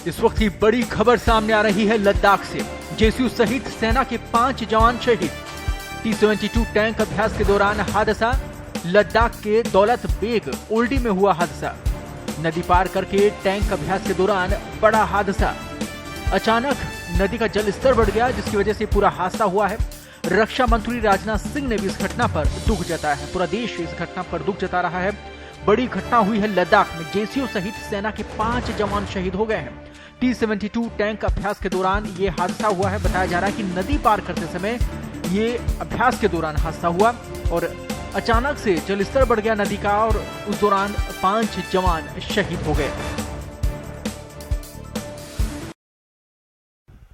इस वक्त की बड़ी खबर सामने आ रही है लद्दाख से। जेसीयू सहित सेना के 5 जवान शहीद। T-72 टैंक अभ्यास के दौरान हादसा। लद्दाख के दौलत बेग ओल्डी में हुआ हादसा। नदी पार करके टैंक अभ्यास के दौरान बड़ा हादसा। अचानक नदी का जल स्तर बढ़ गया, जिसकी वजह से पूरा हादसा हुआ है। रक्षा मंत्री राजनाथ सिंह ने भी इस घटना पर दुख जताया है। पूरा देश इस घटना पर दुख जता रहा है। बड़ी घटना हुई है लद्दाख में। जेसीयू सहित सेना के 5 जवान शहीद हो गए हैं। T-72 टैंक अभ्यास के दौरान ये हादसा हुआ है। बताया जा रहा है कि नदी पार करते समय ये अभ्यास के दौरान हादसा हुआ और अचानक से जल स्तर बढ़ गया नदी का और उस दौरान 5 जवान शहीद हो गए।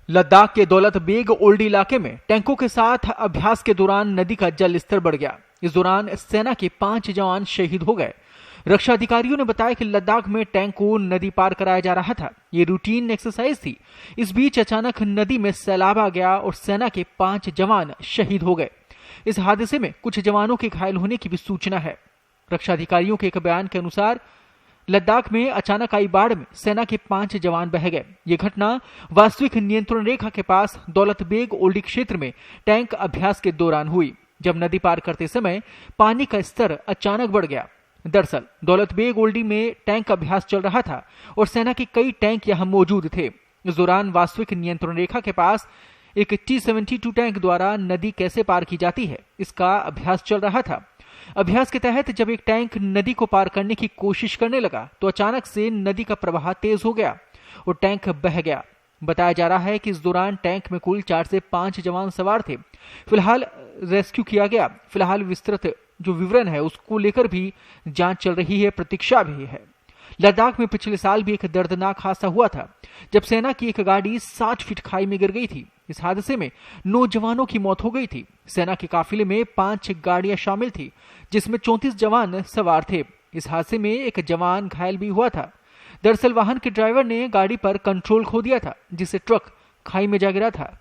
लद्दाख के दौलत बेग ओल्डी इलाके में टैंकों के साथ अभ्यास के दौरान नदी का जल स्तर बढ़ गया। इस दौरान सेना के 5 जवान शहीद हो गए। रक्षा अधिकारियों ने बताया कि लद्दाख में टैंक को नदी पार कराया जा रहा था। ये रूटीन एक्सरसाइज थी। इस बीच अचानक नदी में सैलाब आ गया और सेना के 5 जवान शहीद हो गए। इस हादसे में कुछ जवानों के घायल होने की भी सूचना है। रक्षा अधिकारियों के एक बयान के अनुसार लद्दाख में अचानक आई बाढ़ में सेना के 5 जवान बह गए। ये घटना वास्तविक नियंत्रण रेखा के पास दौलत बेग ओल्डी क्षेत्र में टैंक अभ्यास के दौरान हुई, जब नदी पार करते समय पानी का स्तर अचानक बढ़ गया। दरअसल दौलत बेग ओल्डी में टैंक अभ्यास चल रहा था और सेना के कई टैंक यहां मौजूद थे। इस दौरान वास्तविक नियंत्रण रेखा के पास एक T-72 टैंक द्वारा नदी कैसे पार की जाती है, इसका अभ्यास चल रहा था। अभ्यास के तहत जब एक टैंक नदी को पार करने की कोशिश करने लगा तो अचानक से नदी का प्रवाह तेज हो गया और टैंक बह गया। बताया जा रहा है कि इस दौरान टैंक में कुल 4 से 5 जवान सवार थे। फिलहाल रेस्क्यू किया गया। फिलहाल विस्तृत जो विवरण है उसको लेकर भी जांच चल रही है, प्रतीक्षा भी है। लद्दाख में पिछले साल भी एक दर्दनाक हादसा हुआ था, जब सेना की एक गाड़ी 60 फीट खाई में गिर गई थी। इस हादसे में 9 जवानों की मौत हो गई थी। सेना के काफिले में 5 गाड़ियां शामिल थी, जिसमें 34 जवान सवार थे। इस हादसे में एक जवान घायल भी हुआ था। दरअसल वाहन के ड्राइवर ने गाड़ी पर कंट्रोल खो दिया था, जिससे ट्रक खाई में जा गिरा था।